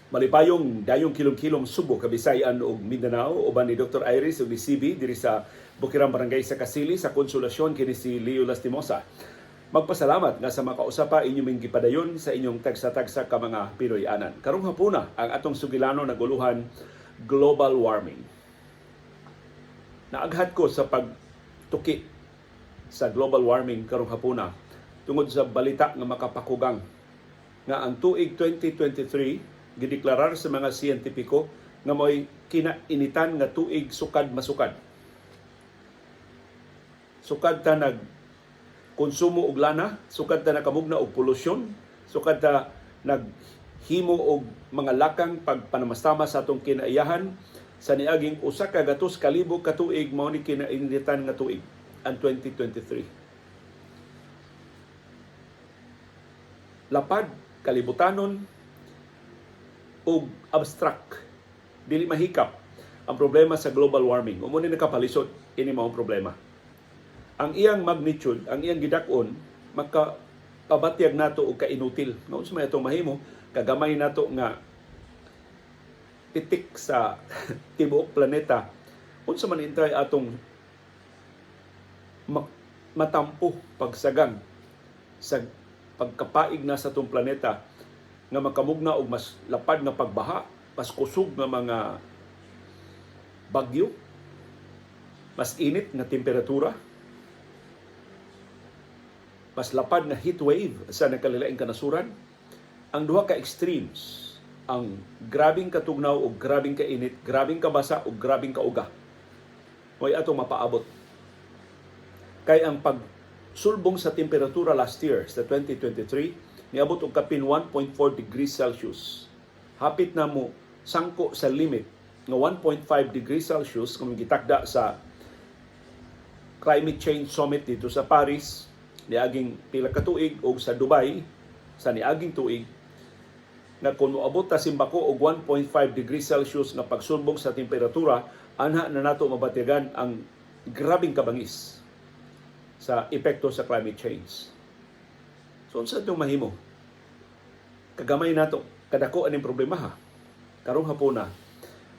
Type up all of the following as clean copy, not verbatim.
Malipayong dayong kilong-kilong Subo, Kabisayan ug Mindanao uban ni Dr. Iris ug ni CB diri sa Bukirang Barangay sa Kasili sa Konsolasyon kini si Leo Lastimosa. Magpasalamat nga sa makausapa inyong gipadayon sa inyong tagsa-tagsa ka mga Pinoy-anan. Karong hapuna ang atong sugilano naguluhan global warming. Naaghat ko sa pagtuki sa global warming karong hapuna tungod sa balita nga makapakugang nga ang tuig 2023 gideklarar sa mga siyentipiko nga mo'y kinainitan nga tuig sukad masukad. Sukad ta nagkonsumo og lana, sukad ta nakamugna og polusyon, sukad ta naghimo og mga lakang pagpanamastama sa atong kinaiyahan sa niaging usa ka gatos ka libo ka tuig mao ni kinainitan nga tuig ang 2023. Lapad kalibutanon ug abstract, dili mahikap ang problema sa global warming. Umuni nakapalisod ini mao problema. Ang iyang magnitude, ang iyang gidak-on makapabatyag nato og kainutil. Mao sa may atong mahimo kagamay nato nga titik sa tibuok planeta. Unsa man intay atong matampo pagsagang sa pagkapaig na sa atong planeta nga makamugna og mas lapad nga pagbaha, mas kusog nga mga bagyo, mas init nga temperatura, mas lapad nga heat wave sa nakalilaing kanasuran. Ang duha ka extremes, ang grabing katugnaw o grabing kainit, grabing kabasa o grabing kauga, mo'y atong mapaabot. Kay ang pagsulbong sa temperatura last year sa 2023 niabot og kapin 1.4 degrees Celsius. Hapit na mo sangko sa limit nga 1.5 degrees Celsius kung gitakda sa Climate Change Summit dito sa Paris niaging pila ka tuig o sa Dubai sa niaging tuig na kung moabot ta simbako og 1.5 degrees Celsius nga pagsulbong sa temperatura, anha na nato mabatyagan ang grabing kabangis sa epekto sa climate change. So, unsa itong mahimo? Kagamay nato, kadako aning problema ha. Karong hapuna,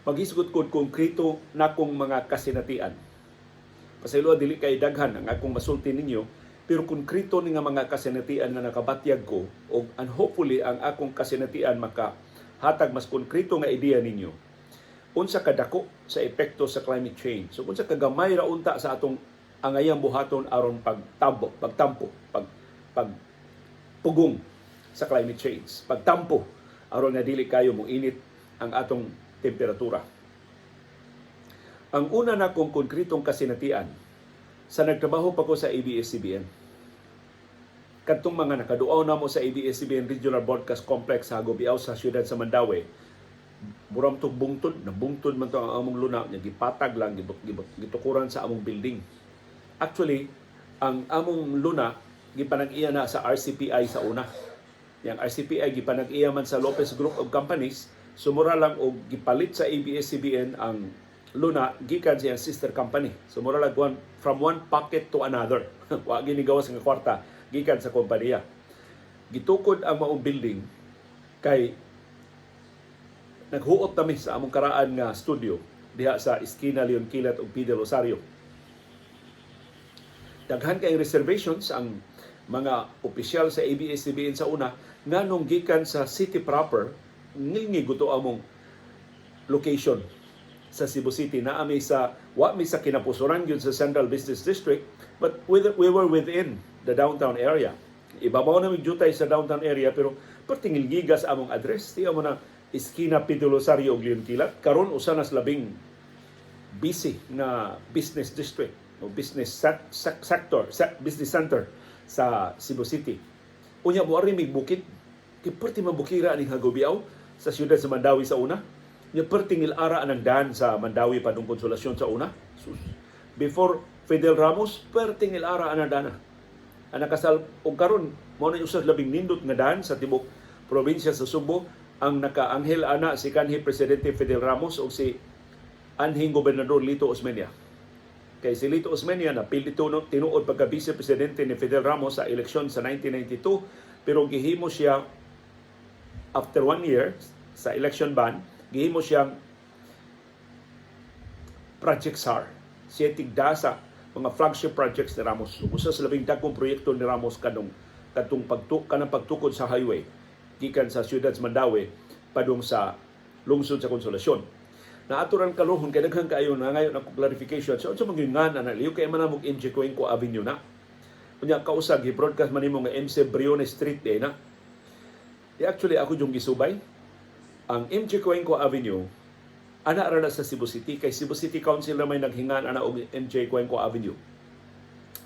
maghisgot kod konkreto na kong mga kasinatian. Pasaylo dili kay daghan ang akong masulti ninyo, pero konkreto ni nga mga kasinatian nga nakabatyag ko and hopefully ang akong kasinatian makahatag mas konkreto nga ideya ninyo. Unsa kadako sa epekto sa climate change. So unsa kagamay ra unta sa atong angayang buhaton aron pagtampo, pugong sa climate change. Pagtampo aron nga dili kayo mo init ang atong temperatura. Ang una na kong konkretong kasinatian sa nagtrabaho pa ko sa ABS-CBN. Kadtong mga nakaduaw na mo sa ABS-CBN Regional Broadcast Complex sa Gubiao sa siyudad sa Mandaue. Buram to nabungtod man to ang among luna, gipatag lang gitukuran sa among building. Actually, ang among luna gipanag-iya na sa RCPI sa una. Yang RCPI gipanag-iya man sa Lopez Group of Companies, sumura lang og gipalit sa ABS-CBN ang luna gikan sa sister company. Sumura lang from one pocket to another. Wa ginigawas nga kwarta gikan sa kompanya. Gitukod ang maong building kay naghuot kami sa among karaan nga studio diha sa Esquina Leon Kilat ug Pide Rosario. Daghan kay reservations ang mga opisyal sa ABS-CBN sa una nga nung gikan sa city proper ngilngi guto among location sa Cebu City na ami sa kinapusoran gyud sa Central Business District, but we were within the downtown area. Ibabaw na jutay sa downtown area pero pertingil gigas among address tiya mo na Esquina Pide Rosario ug Leon Kilat karon usa nas labing busy na business district o business business center sa Cebu City. Unya mo ari mig bukid, kiperti mabukira aning Hagubiao sa siyudad sa Mandawi sa una. Nya pertingil ara anang daan sa Mandawi padung Konsolasyon sa una. Before Fidel Ramos, pertingil ara anang daan. Ana kasal og karon mao na usas labing nindot nga daan sa tibok probinsya sa Subo ang nakaanghel ana si kanhi presidente Fidel Ramos o si anhing gobernador Lito Osmeña. Kay si Lito Osmeña napili tinuod pagka vice presidente ni Fidel Ramos sa eleksyon sa 1992 pero gihimo siya after 1 year sa election bond, gihimo siyang project SAR. Siya tigda sa mga flagship projects ni Ramos. Usa sa labing dagkong proyekto ni Ramos kanang pagtukod sa highway gikan sa siyudad sa Mandaue padung sa lungsod sa Konsolasyon. Naaturan kalohon kay daghang kaayo na ngayon ako clarification. So unsa mangingan ana liyo kay manamog MJ Cuenco Avenue na. Unya kausag gi-broadcast man nimo nga MC Briones Street day na. Actually ako yung gisubay ang MJ Cuenco Avenue ana ra na sa Cebu City kay Cebu City Council na may naghingan ana og MJ Cuenco Avenue.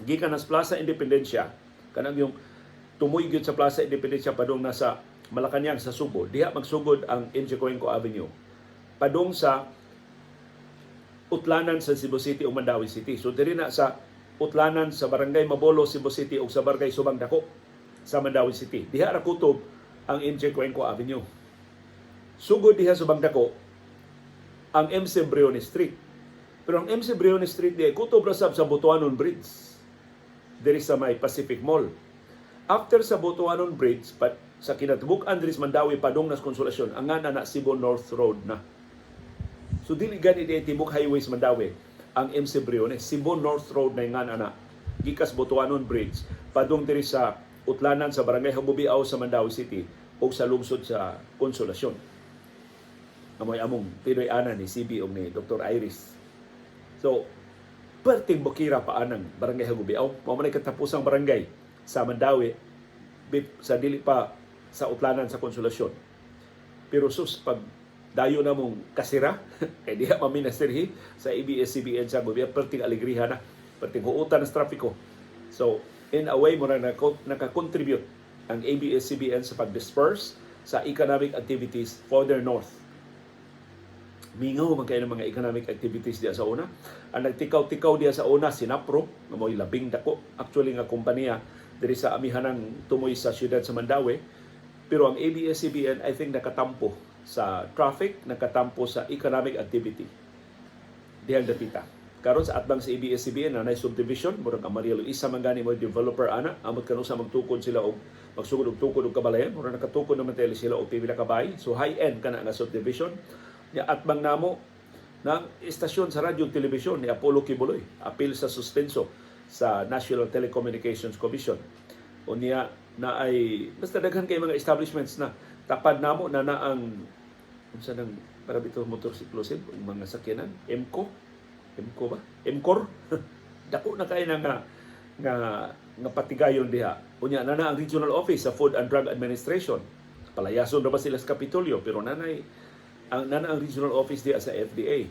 Gikan nas Plaza Independencia kanang yung tumoy gyud sa Plaza Independencia padung nasa Malacañang sa Subo, diha magsugod ang MJ Cuenco Avenue padung sa utlanan sa Cebu City o Mandaue City. So diri na sa utlanan sa Barangay Mabolo, Cebu City o sa Barangay Subang Dako sa Mandaue City. Diha ra kutob ang MJ Cuenco Avenue. Sugod diha sa Subang Dako ang MC Briones Street. Pero ang MC Briones Street diha kutob ra sab sa Butuanon Bridge. Diri sa may Pacific Mall. After sa Butuanon Bridge, sa kinatibuk Andres Mandaue padung nas Konsolasyon, ang nga na Cebu North Road na. So dili gani di tibuk highways Mandaue ang MC Briones. Cebu North Road na nga na gikas Butuanon Bridge padung diri sa utlanan sa Barangay Habubiao sa Mandaue City o sa lungsod sa Konsolasyon. Amoy among Pinoy ana ni CB o ni Dr. Iris. So, perting Bukira pa anang Barangay Habubiao. Mao man katapusang barangay sa Mandaue sa dili pa sa utlanan sa Konsolasyon. Pero sus, pag dayo na mong kasira, kaya diha maminasirhi sa ABS-CBN sa gobyerno, perting alegriha na, perting huutan ng trafiko. So, in a way, mo na nakakontribute ang ABS-CBN sa pag-disperse sa economic activities further north. Mingaw man kayo ng mga economic activities diya sa una. Ang nagtikaw-tikaw diya sa una, Sinapro, na mo'y labing dako. Actually nga kompanya diri sa amihanang tumoy sa siyudad sa Mandaue. Pero ang ABS-CBN, I think, nakatampo sa traffic, nakatampo sa economic activity. Dihang datita. Karon sa atbang sa ABS-CBN na subdivision, murag ang Maria Luisa Mangani mo developer ana, amot kanu sa magtukod sila og magsugod og tukod og kabalayan, murag nakatukod naman tayo sila og pipila ka bahay. So high end kana nga subdivision. Ya atbang namo ng istasyon sa radyo ug telebisyon ni Apollo Kibuloy, apil sa suspenso sa National Telecommunications Commission. O niya na ay basta daghan kay mga establishments na tapad namo na ang unsa nang para bitaw motorsiklo sim mga sakyanan MCO ba MCOR dako na kay nga patigayon diha unya na ang regional office sa Food and Drug Administration palayason ra ba sila sa Kapitolyo pero ang regional office diha sa FDA.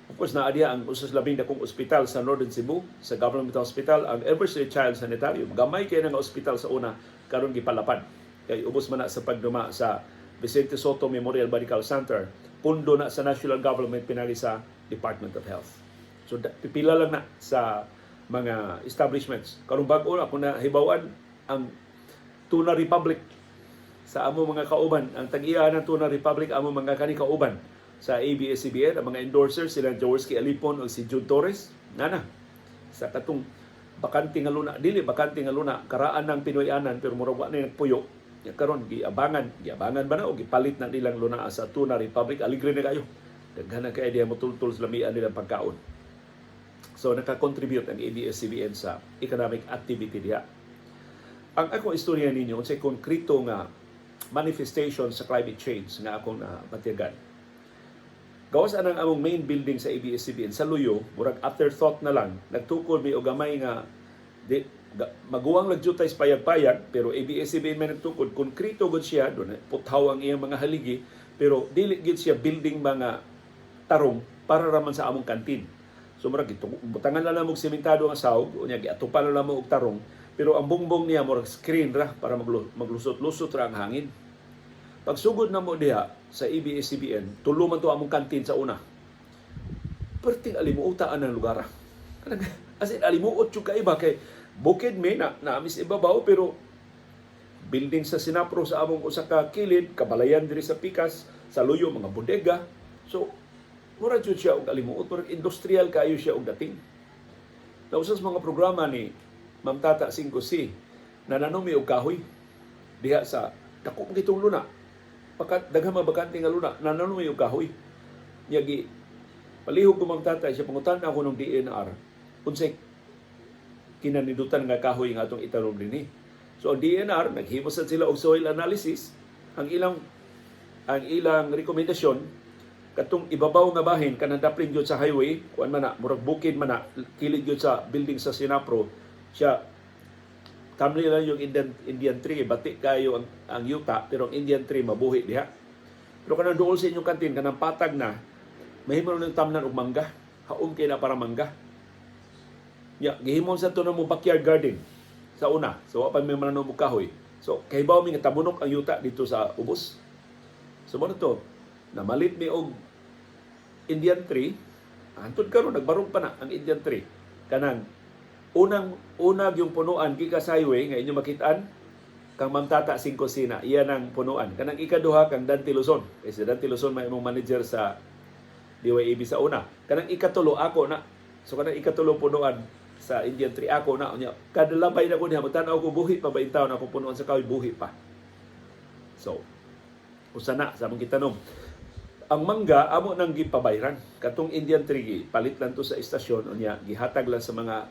Of course, naadiya ang usas labing dakong ospital sa Northern Cebu, sa Government Hospital, ang Eversley Child Sanitarium. Gamay kayo ng ospital sa una, karon gipalapad. Kay ubos man na sa pagduma sa Vicente Soto Memorial Medical Center, pundo na sa national government, pinali sa Department of Health. So, pipila lang na sa mga establishments. Karong bago na, kung nahibawan ang Tuna Republic sa amo mga kauban, ang tag-iya ng Tuna Republic, amo mga kauban sa ABS-CBN, ang mga endorsers, sila Jaworski Alipon o si Jude Torres, sa katong bakante nga luna, dili bakante nga luna, karaan ng Pinoyanan, pero murag na nagpuyo, karon giabangan ba na, o gipalit na nilang luna sa Tuna Republic, aligre na kayo, daghan na kayo diya mutultul sa lamian nilang pagkaon. So, nakakontribute ang ABS-CBN sa economic activity diya. Ang akong istorya ninyo, sa konkrito nga manifestation sa climate change nga akong matiyagan. Gawas anang among main building sa ABS-CBN sa Luyo, murag afterthought na lang, nagtukod may o gamay nga maguwang lagjutay sa payag-payag, pero ABS-CBN may nagtukod, konkrito gud siya, doon puthaw ang iyang mga haligi, pero dili gid siya building mga tarong para raman sa among kantin. So murag butangan na lang og sementado nga sahog, unya giatupan na lang og tarong, pero ang bungbong niya murag screen ra para maglusot-lusot ra ang hangin. Pagsugod na mo diha sa ABS-CBN, tulo man to among kantin sa una. Perting alimuotaan ang lugar. As in, alimuot yung kaiba kay bukid may naamis ibabaw, pero building sa Sinapro sa among usa ka kilid, kabalayan diri sa Pikas, sa Luyo, mga bodega. So, mura jud siya og alimuot, murag industrial kayo siya og dating. Nausas mga programa ni Ma'am Tata 5C na nanumi og kahoy diha sa dako gitong luna. daghang mabakante nga luna, nananong yung kahoy. Yagi, palihog ko mang tatay, siya pangutan ako ng DNR, unsay kinanidutan nga kahoy nga atong itanom din. So ang DNR, naghimusan sila og soil analysis, ang ilang rekomendasyon, katong ibabaw nga bahin, kanang daplin yun sa highway, kuan man na, murag bukid man na, kilid yun sa building sa Sinapro, siya, tamli lang yung Indian tree, batik kayo ang yuta, pero ang Indian tree mabuhi diha. Pero kanang dool sa inyong kantin, kanang patag na, mahimo ng tamnan og mangga, haom kay na para mangga. Gihimon sa to na mo backyard garden sa una. So pa may mananom og kahoy. So kahibaw mi nga tabunok ang yuta dito sa ubos. So mo to, namalit mi og Indian tree. Antod karon nagbarog pa na ang Indian tree. Kanang unag yung punuan gikas highway nga inyo makitaan kang Ma'am Tata Singcosina, iyan ang punuan. Kanang ikaduha kang Dante Luzon. Kasi Dante Luzon may imong manager sa DYAB sa una. Kanang ikatulo ako na. So kanang ikatulo punuan sa Indian tree ako na. Kada labay na ko niya, magtanaw ko buhi pa ba yung taon ako punuan sa kahoy, buhi pa. So, usa na sa mong gitanong. Ang mangga amo nang gipabayran. Katong Indian tree palit lang to sa istasyon unya gihatag lang sa mga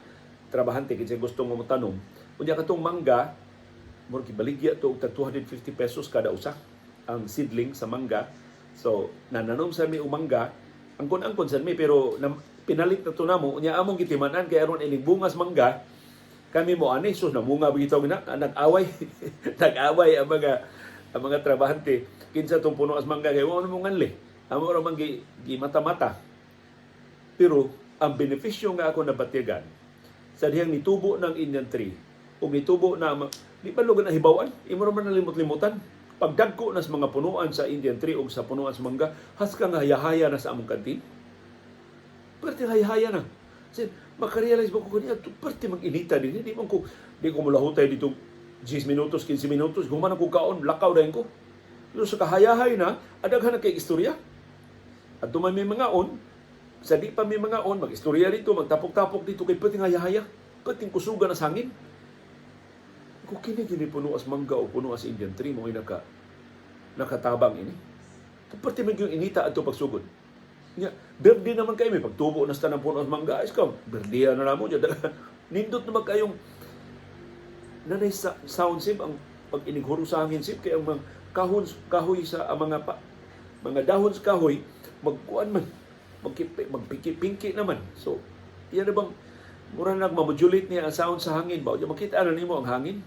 trabahante kinsa gusto mo tanom. Unya katong mangga mura gibaligya to og 250 pesos kada usa ang seedling sa mangga. So, nananom sa mi og mangga angkon sa mi pero pinalit na to namo unya among gitiman-an kay aron ining bungas mangga kami mo ani sus namunga bitaw na nag-away nag-away ang mga trabahante kinsa tong puno as mangga kay mo nganli amo ra man gi mata-mata pero ang benepisyo nga ako nabatigan sa dihang nitubo ng Indian tree ug nitubo na di pa lugan na hibawan imo ra man nalimot-limutan pagdagko nas mga punuan sa Indian tree ug sa punuan sa mangga haska nga hayahaya na sa among kantin. Parte hayahaya na. Kasi makarealize ba ko kaniya parte mag-inita din. Di ko mulahutay dito 10 minutos, 15 minutos, gumanan ko kaon, lakaw dahin ko. Pero sa kahayahay na, adaghan na kay istorya. At tumay may mga on, sa di pa may mga on, mag-istorya dito, magtapok-tapok dito, kay pating hayahaya, pating kusuga na sangin. Kung kini puno as mangga o puno as Indian tree, mga nakatabang ini. Parte may yung inita at ito pagsugod. Berde naman kayo, may pagtubo na sa tanang puno as mangga, ayos ka, berdiya na naman yun. Nindot naman kayong nanay sound sip, ang pag-inighuro sa hangin sip, kaya ang mga kahoy sa mga dahon sa kahoy, magkuan man, magpinki naman. So, yan na bang, mura nagmamodulate niya ang sound sa hangin ba? Makita na nimo ang hangin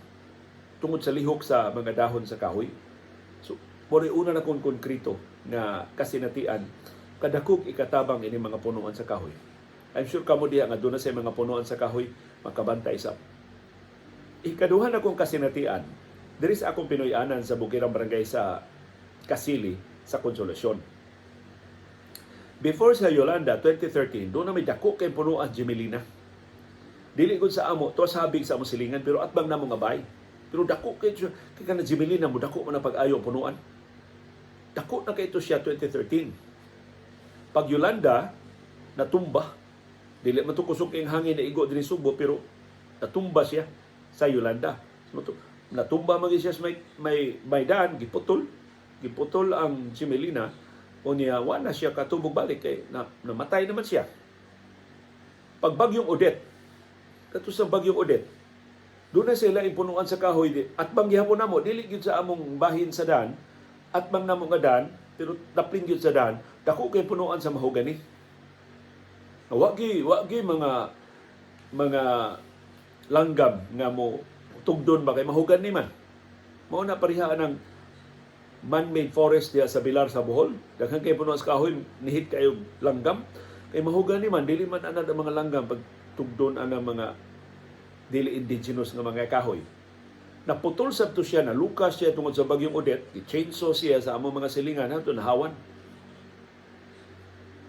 tungod sa lihok sa mga dahon sa kahoy. So, mura una na kong konkrito na kasinatian, kadakog ikatabang ini mga punuan sa kahoy. I'm sure kamo diha nga doon na sa mga punuan sa kahoy, makabantay sa. Ikaduha na kong kasinatian, diri sa akong Pinoyanan sa Bukirang Barangay sa Kasili, sa Konsolasyon. Before sa Yolanda, 2013, doon na may dako kay punuan Gemelina. Dili gud sa amo, to sabig sa among silingan, pero atbang na mga bay. Pero dako kay kana Gemelina mo, dako man na pag-ayo punuan. Dako na kay ito siya 2013. Pag Yolanda, natumba. Dili man to kusog kay hangin na igo diri Subo, pero natumba siya sa Yolanda. Natumba man siya sa may daan, giputol ang Gemelina, o niya wala siya katubog balik kay namatay naman siya. Pag bagyong Odette, kato sa bagyong Odette, doon na sila impunuan sa kahoy at bang gihapon namo dili gyud sa among bahin sa daan at bang namo nga daan pero daplin gyud sa daan dako kay punuan sa mahogani. Wagi mga langgam nga mo tugdon ba kay mahogani man. Mao na pariha ng man-made forest diya sa Bilar sa Bohol. Daghang kay punuan sa kahoy nihit kayo langgam. Kay mahogani man dili man ana mga langgam pag tugdon ana mga dili indigenous nga mga kahoy. Naputol sab to siya, nalukas siya tungod sa bagyong Odette, i-chainsaw siya sa among mga silingan nato nahawan.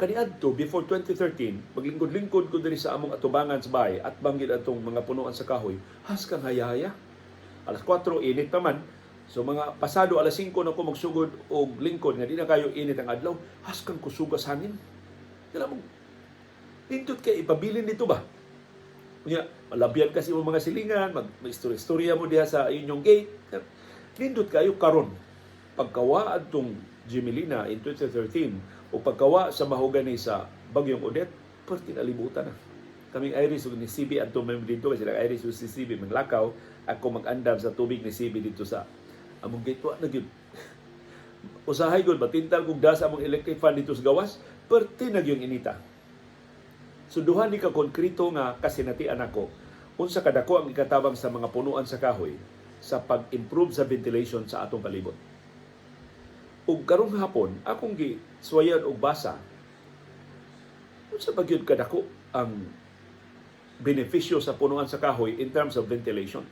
Kaniadto before 2013, maglingkod-lingkod ko diri sa among atubangan sa bahay at banggil atong mga punuan sa kahoy, has kang hayaya. Alas 4 init naman. So mga pasado alas 5 na ko magsugod og lingkod nga di na kayo init ang adlaw, has kang kusugas hangin. Dala mo nindot kay ipabilin dito ba? Kunya, malabyan kasi mo mga silingan, mag-istorya mo diha sa inyong gate. Nindot kayo karon. pagkawa adtong Gemelina in 2013 o pagkawa sa mahogani sa Bagyong Odette, perti nalibutan na. Kaming Iris ug ni CB adto member dito kasi Iris ug si CB manglakaw, ako mag-andam sa tubig ni CB dito sa among gitwa na gyud. Usahay gud matintal kog das among electric fan dito sa gawas, perti na gyud inita. So duha ni ka konkreto nga kasinatian ako unsa kadako ang ikatabang sa mga punuan sa kahoy sa pag-improve sa ventilation sa atong palibot. Ug karong hapon akong giswayan og basa unsa ba gyud kadako ang benepisyo sa punuan sa kahoy in terms of ventilation.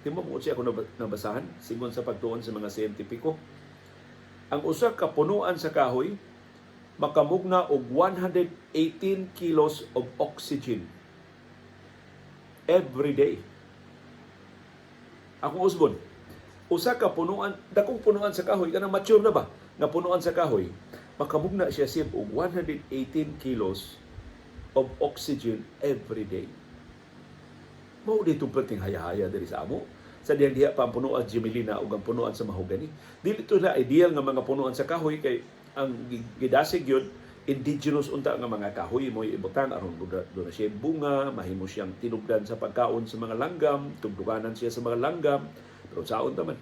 Timo mo siya ako nabasahan sigon sa pagtuon sa mga siyentipiko. Ang usa ka punuan sa kahoy makamugna og 118 kilos of oxygen every day. Akong usbon, usa ka punuan, dakong punuan sa kahoy, kanang mature na ba nga punuan sa kahoy, makamugna siya sib og 118 kilos of oxygen every day. Mao dito perting haya-haya diri sa amo. Sa diha pa ang punuan Gemelina ug ang punuan sa mahogani. Dili ito na ideal nga mga punuan sa kahoy kay ang gidasig yun indigenous unta nga mga kahoy mo ibutang aron do na siya bunga, mahimo siyang tinubdan sa pagkaon sa mga langgam, tugduganan siya sa mga langgam. Pero saon taman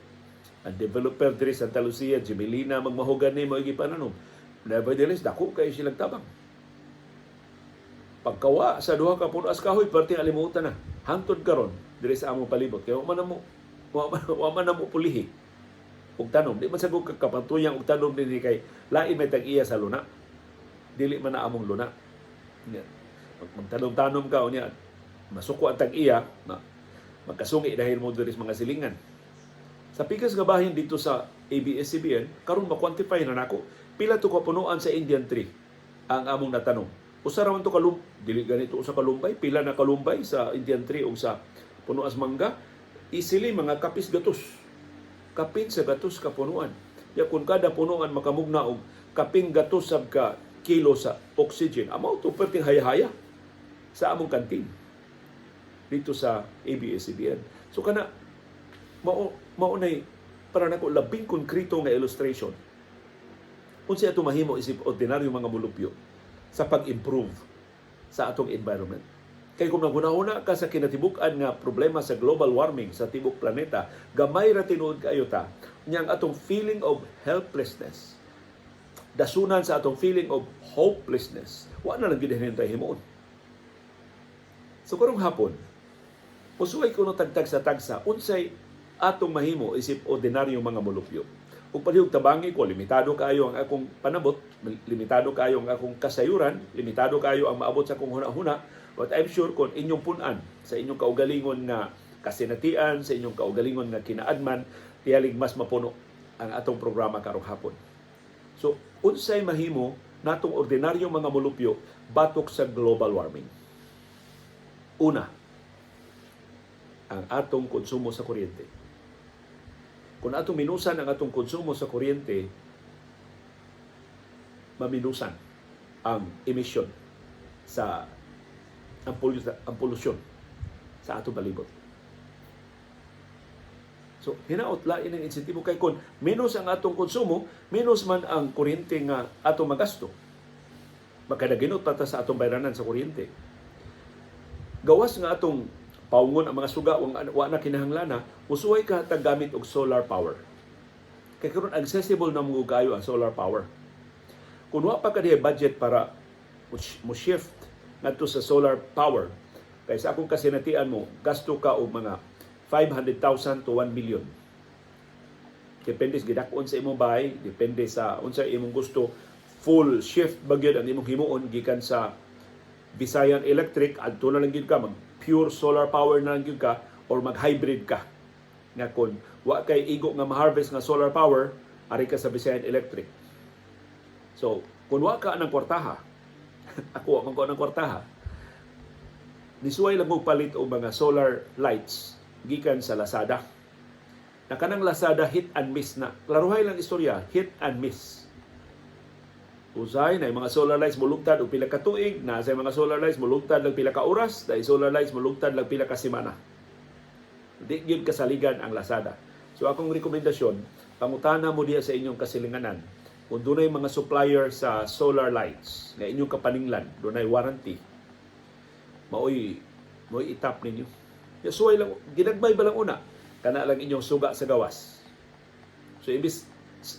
ang developer diri sa Santa Lucia, Gemelina, magmahogani mo igipananom. Nevertheless, dako kay silang tabang. Pagkawa sa duha ka punuan sa kahoy, perting alimutan na. Hangtod karon diri sa among palibot kay wa man na mo pulihi og tanom. Di man sagog kapantuyang og tanom dinhi kay lain may tag-iya sa luna. Dili man na among luna. Magtanom-tanom ka unya masuko ang tag-iya, magkasungi dahil mo diri sa mga silingan. Sa pikas nga bahin dito sa ABS-CBN, karon ma-quantify na nako pila to ka punuan sa Indian tree ang among natanom. Usa ra man to dili ganito usa kalumbay, pila na kalumbay sa Indian tree o sa punuan sa mangga, easily mga kapis gatos. Kapin sa gatos ka punuan. Ya kun kada punuan makamugna og kaping gatos sab ka kilo sa oxygen, amo to perting haya-haya sa among kantin dito sa ABS-CBN. So kana mao nay para nako labing konkreto nga illustration unsa ato mahimo isip ordinaryo mga mulupyo sa pag-improve sa atong environment. Kay kung naghuna-huna ka sa kinatibuk-an nga problema sa global warming sa tibok planeta, gamay ra tinuod kaayo ta niyang atong feeling of helplessness, dasunan sa atong feeling of hopelessness, wa na lang gid hinintay himuon. So karong hapon, usuway kuno tagtag sa tagsa unsay atong mahimo isip ordinaryo mga mulupyo. Ug palihog tabangi ko, limitado kaayo ang akong panabot, limitado kaayo ang akong kasayuran, limitado kaayo ang maabot sa akong huna-huna, but I'm sure kung inyong punan sa inyong kaugalingon nga kasinatian, sa inyong kaugalingon nga kinaadman, tiyalig mas mapuno ang atong programa karong hapon. So, unsay mahimo natong ordinaryong mga mulupyo batok sa global warming? Una, ang atong konsumo sa kuryente. Kung atong minusan ang atong konsumo sa kuryente, maminusan ang emission sa ang polusyon sa atong palibot. So, hinaot lain ang insentibo kay kung minus ang atong konsumo, minus man ang kuryente nga atong magasto. Magkadaginot pa ta sa atong bayranan sa kuryente. Gawas nga atong paungon ang mga suga wa na kinahanglana, usuway ka tagamit og solar power. Kay karon accessible na mo kayo ang solar power. Kung wa pa ka dihay budget para mo shift ngadto sa solar power, kay sa akong kasinatian mo, gasto ka og mga 500,000 to 1 million. Depende sa gidakon sa imong bahay, depende sa unsa imong gusto. Full shift bagyod ang imong himuon gikan sa Visayan Electric, adto na lang gyud ka mag pure solar power na lang gyud ka or mag-hybrid ka. Nga kun wa kay igo nga ma-harvest nga solar power, ari ka sa Visayan Electric. So, kung wa ka ng kwartaha, ako man ko ng kwartaha, nisuway lang mo palit og mga solar lights gikan sa Lazada. Na kanang Lazada hit and miss na. Klaruhay lang istorya, hit and miss. Usay na mga solar lights mulugtad og pila ka tuig, na sa mga solar lights mulugtad lang pila ka oras, dahil solar lights mulugtad lang pila ka semana. Di gyud kasaligan ang Lazada. So akong rekomendasyon, pangutana mo diya sa inyong kasilinganan kung dunay mga supplier sa solar lights nga inyong kapaninglan, dunay warranty, maoy itap ninyo. Suway lang, ginagmay ba lang una, kana lang inyong suga sa gawas. So ibis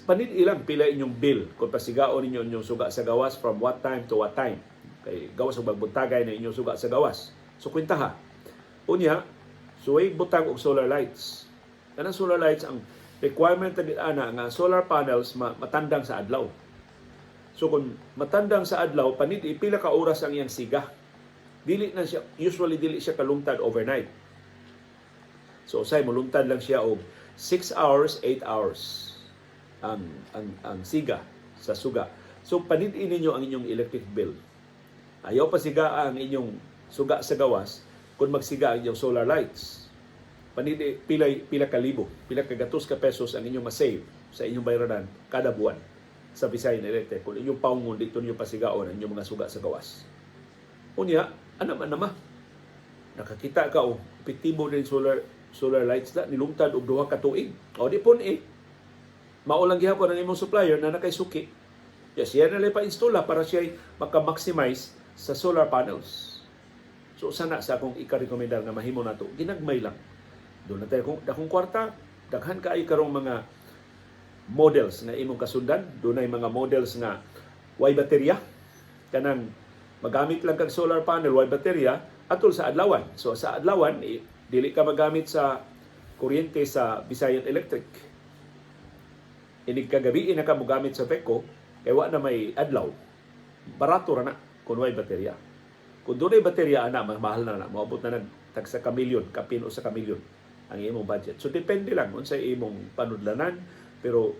panid ilang pila inyong bill kung pasigaon ninyo inyong suga sa gawas from what time to what time. Kay gawas ug magbuntagay na inyong suga sa gawas. So kwentaha. Unya, suway butang og solar lights. Kanang solar lights ang requirement ana nga solar panels matandang sa adlaw. So kung matandang sa adlaw, panid pila ka oras ang iyang siga. Usually dili siya kalungtad overnight. So say mulungtad lang siya og 6 hours, 8 hours ang siga sa suga. So panid-in ninyo ang inyong electric bill. Ayaw pa siga ang inyong suga sa gawas kung magsiga ang inyong solar lights. Panid pila ka libo, pila ka gatos ka pesos ang inyong ma-save sa inyong bayranan kada buwan sa Visayan Electric. Kung inyong paungon dito niyo pasigaon ang inyong mga suga sa gawas. Unya, anama, nakakita ka o epektibo din solar lights na nilungtad og 2 ka tuig. O di pun maulang gihapon ang imong supplier na nakaisuki. Siya na lang pa-installa para siya maka-maximize sa solar panels. So sana sa akong ika-recommendar nga mahimo nato, ginagmay lang. Doon na tayo dakong kwarta, daghan ka ay karong mga models nga imong kasundan. Doon ay mga models nga way baterya. Kanang magamit lang kag solar panel, way baterya, atol sa adlawan. So sa adlawan, dili ka magamit sa kuryente sa Visayan Electric. Inig kagabi na ka mogamit sa Veco, kaya wa na may adlaw. Barato ra na kung way baterya. Kung doon ay baterya, mahal na. Maabot na tag sa kamilyon, kapin o sa kamilyon ang imong budget. So depende lang kung sa imong panudlanan, pero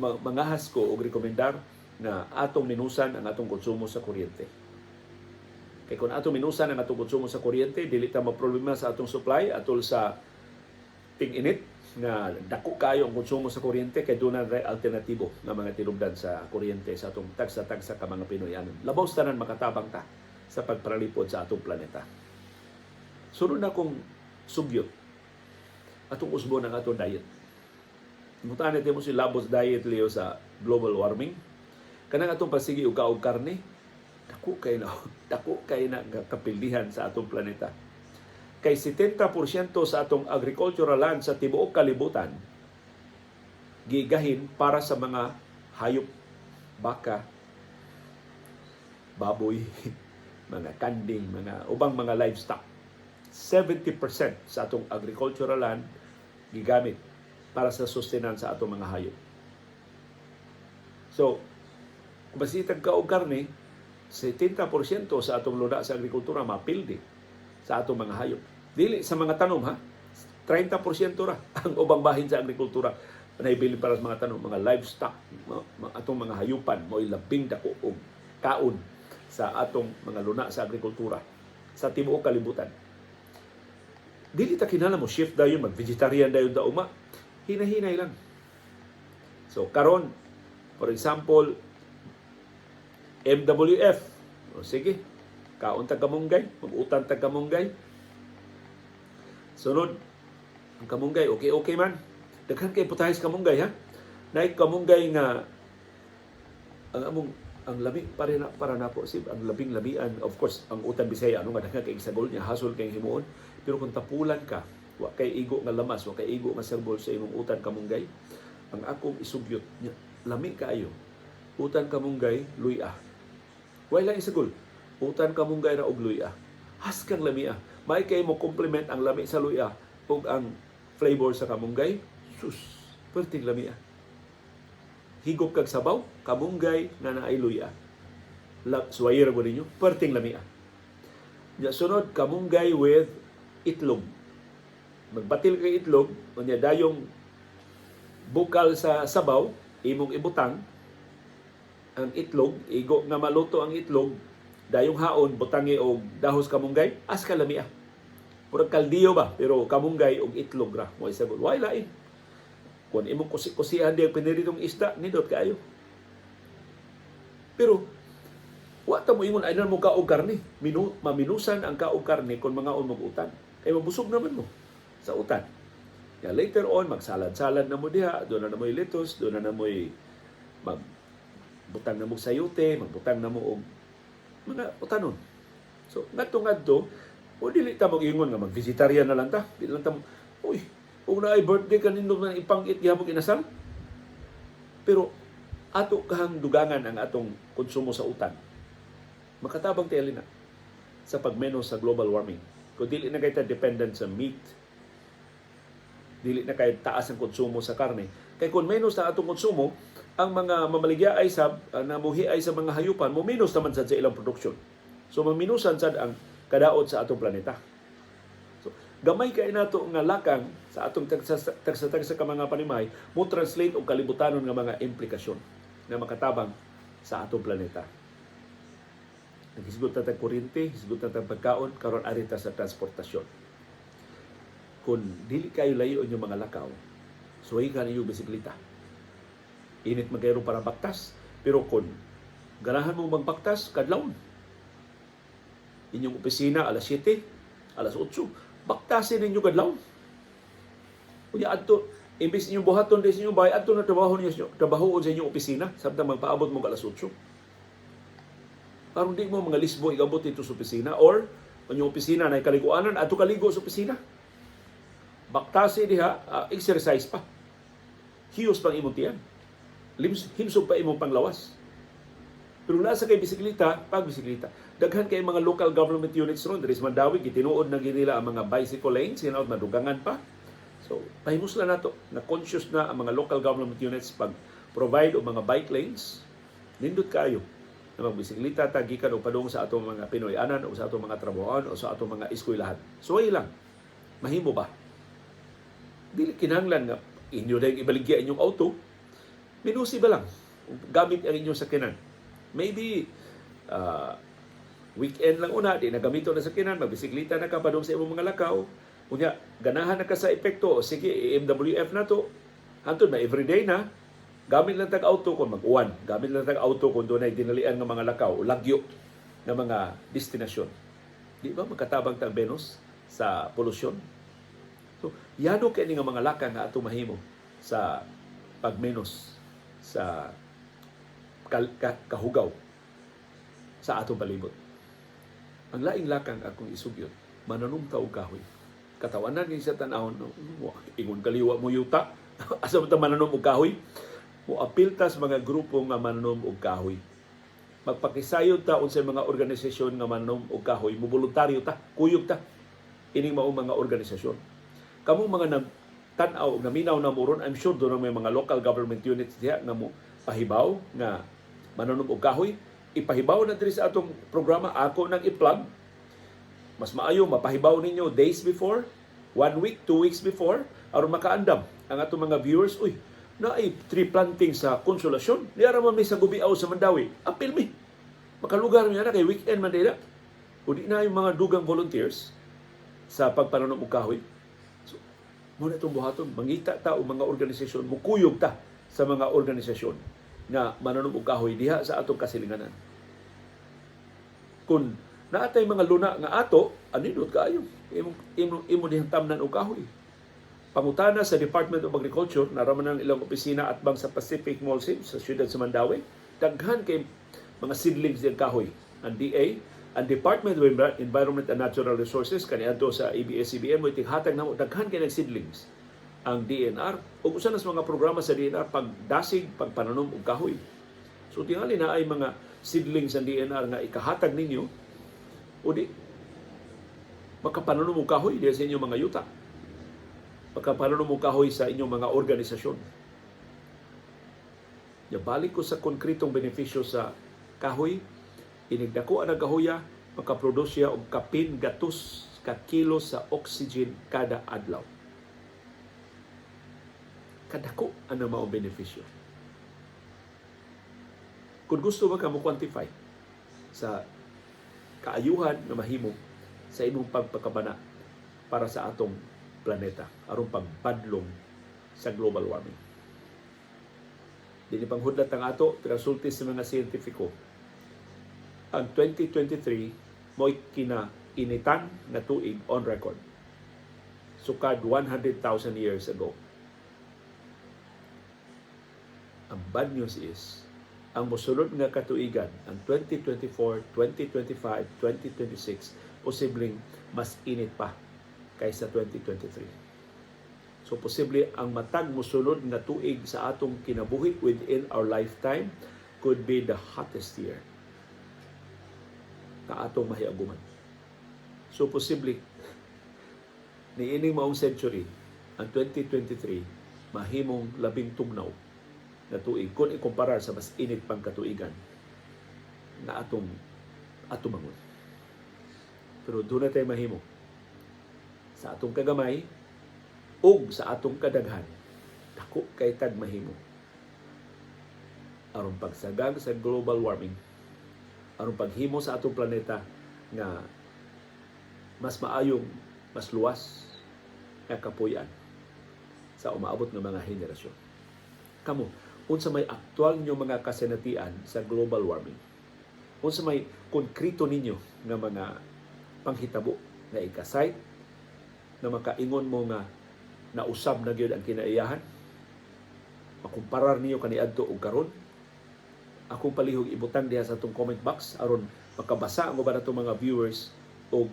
mangahas ko og rekomendar na atong minusan ang atong konsumo sa kuryente. Kaya kung atong minusan ang atong konsumo sa kuryente, dili ta maproblema sa atong supply atol sa ting-init nga dako kayo ang konsumo sa kuryente kay doon na alternatibo nga mga tinubdan sa kuryente sa atong tagsa-tagsa ka mga Pinoyanon. Labaw tanan makatabang ta sa pagparalipod sa atong planeta. Sunod na kong sugyot atong usbon ang atong diet. Mutahan natin mo si Labos diet Leo sa global warming. Kanang atong pasigi og kaog karne, dako kay na kapildihan sa atong planeta. Kay 70% sa atong agricultural land sa tibuok kalibutan gigahin para sa mga hayop, baka, baboy, mga kanding, mga ubang mga livestock. 70% sa atong agricultural land gigamit para sa sustenan sa atong mga hayop. So, kung masitag ka og karne, 70% sa atong luna sa agrikultura mapildi sa atong mga hayop. Dili sa mga tanom ha, 30% ra ang ubang bahin sa agrikultura naibili para sa mga tanom, mga livestock, atong mga hayupan mo'y labing dako og kaon sa atong mga luna sa agrikultura sa tibuok kalibutan. Dili ta kinahanglan mo shift dayon mag-vegetarian dayon ta uma. Hinahinay lang. So karon, for example, MWF. O sige, kaon tag kamunggay, mag-utan tag kamunggay. Sunod, ang kamunggay, okay man. Daghan kay putahis kamunggay ha. Naik kamunggay nga ang labi para na po sib ang labing labian, of course ang utan Bisaya ano nga daghan kay isagol niya hasol kay himuon, pero kung tapulan ka wa kay igo nga lamas, wa kay igo nga serbol sa imong utan kamunggay, ang akong isugyot niya lami kaayo. Utan kamunggay luya. Wala isagol. Utan kamunggay ra og luya. Haskang lami May kay mo complement ang lami sa luya ug ang flavor sa kamunggay. Sus, perting lami Higop kag sabaw, kamunggay nga naay luya. Suwayra mo ninyo, perting lami Ya sunod, kamunggay with itlog. Magbatil kay itlog, unya dayong bukal sa sabaw, imong ibutang ang itlog, igo nga maluto ang itlog, dayong haon, butangi og dahos kamunggay, as kalami Purag kaldiyo ba, pero kamunggay og itlog ra mo isagol. Why lain? Kung imong kusihan di ang piniritong isda, nindot kaayo. Pero wa ta mo ingon ay mo kaog karne. Maminusan ang kaog karne kung mga mong utan. Kay mabusog naman mo sa utan. Ya, later on, magsalad-salad na mo diha, doon na mo'y lettuce, doon na mo'y magbutang na mo sayote, magbutang na mo og mga utanon. So, ngadto-ngadto, o dili ta mag-ingon nga mag-vegetarian na lang ta. Dili lang ta, uy, kung na ay birthday kanino na ipangit gihapon inasal. Pero ato kahang dugangan ang atong konsumo sa utan. Makatabang tayo na sa pagmenos sa global warming. Kung dili na kayo dependent sa meat, dili na kayo taas ang konsumo sa karne. Kaya kung menos na atong konsumo, ang mga mamaligya ay namuhi ay sa mga hayupan, mo minus naman sa ilang produksyon. So, maminusan sad ang kadaot sa atong planeta. So, gamay kay nato nga lakang sa atong tagsa-tagsa ka mga panimay, mo translate og kalibutanon nga mga implikasyon na makatabang sa atong planeta. Naghisgot na tag kuryente, hisgot na tag pagkaon, karon arita sa transportasyon. Kung dili kayo layo inyong mga lakaw, suway ka ninyo bisikleta. Init magayro para baktas, pero kung ganahan mo magbaktas, kadlawon. Inyong opisina alas 7, alas 8, baktasin ninyo kadlawon. Kunya adto, imbis inyong buhaton din sa inyong bahay, adto na trabaho sa inyong opisina, sabtang magpaabot mo alas 8. Karon di mo mga lisbo igabot dito sa opisina, or inyong opisina na kaliguanan, adto kaligo sa opisina. Baktasi diha, exercise pa. Hiyos pang imong tiyan. Himsog pa imong panglawas. Pero nasa kay bisikleta, pagbisikleta. Daghan kay mga local government units ron. There is Mandawi, gitinuod na ginila ang mga bicycle lanes, sinaod madugangan pa. So, pahimus lang nato na conscious na ang mga local government units pag-provide o mga bike lanes. Nindot kayo na magbisikleta, tagikan o padung sa atong mga Pinoy-anan o sa atong mga trabahoan o sa atong mga eskwelahan. So, ay lang. Mahimo ba? Dili kinahanglan nga inyo dahil ibaligya inyong auto, minusi ba lang gamit ang inyong sakyanan. Maybe weekend lang una, di nagamito na sakyanan, magbisikleta na ka padung sa imong mga lakaw, unya ganahan na ka sa epekto, o sige, MWF na to, hantod na everyday na, gamit lang tag-auto kung mag-uwan, gamit lang tag-auto kung doon ay dinalian ng mga lakaw, lagyo ng mga destinasyon. Di ba magkatabang tag-benos sa polusyon? So, yano kay nga mga laka nga ato mahimo sa pagmenos sa kahugaw sa atong palibot. Ang laing lakang akong isugyot, mananumta og kahoy. Katawanan ni sa tanahon, ingon kaliwa mo yuta, asa mo ta mananom og kahoy? Mo apiltas mga grupo nga mananom og kahoy. Magpakisayod ta unsay mga organisasyon nga mananom og kahoy, mo voluntaryo ta, kuyog ta ining mao mga organisasyon. Kamong mga nagtanaw, naminaw na moron, I'm sure doon may mga local government units diha nga mo pahibaw nga mananom og kahoy. Ipahibaw na diri sa atong programa, ako nang i-plug. Mas maayo mapahibaw ninyo days before, 1 week, 2 weeks before, aron makaandam ang atong mga viewers. Uy, naay tree planting sa Konsolasyon. Niara man may sa Gubiaw sa Mandawi. Apil mi. Makalugar niya na kay weekend man dira. O di na yung mga dugang volunteers sa pagpananom og kahoy. Muna itong buhaton, mangita ta o mga organisasyon, mukuyog ta sa mga organisasyon na mananom og kahoy diha sa atong kasilinganan. Kung naatay mga luna nga ato, aninot kaayo, imo dihang tamnan og kahoy. Pangutana sa Department of Agriculture, naraman ang ilang opisina at bang sa Pacific Mall sa siyudad sa Mandawi, daghan kay mga seedlings ng kahoy. Ang DA, ang Department of Environment and Natural Resources, kaniadto sa ABS-CBN, mo itighatag na mo, daghan kay ng seedlings. Ang DNR, o usa na sa mga programa sa DNR, pagdasig, pagpananom og kahoy. So tingali na ay mga seedlings ang DNR na ikahatag ninyo, o di, makapananom og kahoy diya sa inyong mga yuta. Makapananom og kahoy sa inyong mga organisasyon. Balik ko sa konkretong benepisyo sa kahoy, inigdako ang kahoya, makaprodusya og kapin gatos ka kilo sa oxygen kada adlaw. Kadako ang mao benepisyo. Kung gusto ba ka mo quantify sa kaayuhan na mahimo sa imong pagpakabana para sa atong planeta aron pagpadlong sa global warming. Dili panghudlat ang ato, pero sulti sa mga siyentipiko. Ang 2023 mo'y kinainitan na tuig on record. sukad 100,000 years ago. Ang bad news is, ang mosunod nga katuigan, ang 2024, 2025, 2026, posibleng mas init pa kaysa 2023. So posible ang matag mosunod nga tuig sa atong kinabuhi within our lifetime could be the hottest year na atong mahiaguman. So posible niining maong century, ang 2023 mahimong labing tugnaw na tuig kung ikumparar sa mas init pang katuigan na atong mangon. Pero doon na tayo mahimo sa atong kagamay ug sa atong kadaghan, dako kay tag mahimo aron pagsagag sa global warming, aron paghimo sa atong planeta nga mas maayong, mas luwas nga kapuy-an sa umaabot ng mga henerasyon. Kamo, unsa may aktual ninyo mga kasinatian sa global warming? Unsa may konkreto ninyo nga mga panghitabo na ikasite na makaingon mo nga nausab na gyud ang kinaiyahan? Makumparar niyo kaniadto og karon? Akong palihog ibutang diha sa atong comment box aron makabasa ang uban natong mga viewers og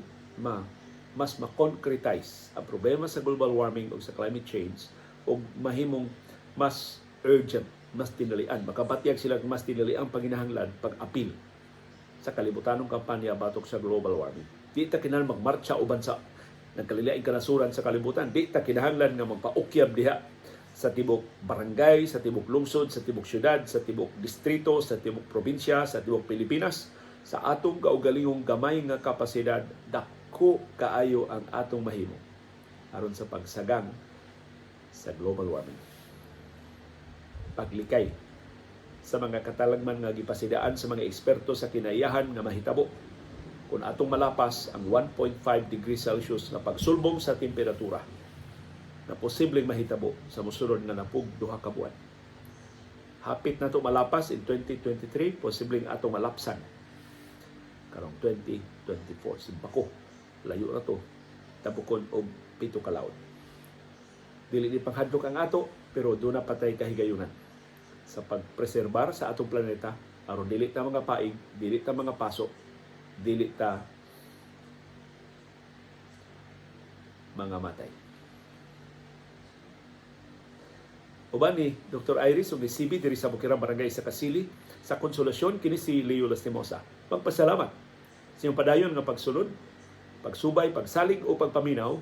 mas ma-concretize ang problema sa global warming o sa climate change og mahimong mas urgent, mas tinalian. Makabatyag sila mas tinalian panginahanglan pag-apil sa kalibutanong kampanya batok sa global warming. Di ta kinahanglan magmarcha uban sa nagkalilaing kanasuran sa kalibutan. Di ta kinahanglan nga magpaukyab diha sa tibok barangay, sa tibok lungsod, sa tibok syudad, sa tibok distrito, sa tibok probinsya, sa tibok Pilipinas. Sa atong kaugalingong gamay nga kapasidad, dako kaayo ang atong mahimo aron sa pagsagang sa global warming. Paglikay sa mga katalagman nga gipasidaan sa mga eksperto sa kinaiyahan nga mahitabo kung atong malapas ang 1.5 degrees Celsius na pagsulbong sa temperatura na posibleng mahitabo sa mosunod nga napug 2 ka buwan. Hapit na ito malapas in 2023, posibleng atong malapsan karong 2024. Simpako, layo na ito, tabukon og 7 ka laon. Dili ni panghadlok ang ato, pero doon na patay kahigayunan sa pagpreserbar sa atong planeta aron dili ta mga paig, dili ta mga paso, dili ta mga matay. Uban ni Dr. Iris ug ni CB diri sa Bukirang Barangay sa Kasili sa Konsolasyon, kini si Leo Lastimosa. Magpasalamat sa iyong padayon nga pagsulod, pagsubay, pagsalig o pagpaminaw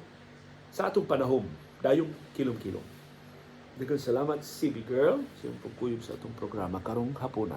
sa atong panahon dayong kilom-kilom. Daghang salamat CB Girl sa iyong pagkuyog sa atong programa karong hapuna.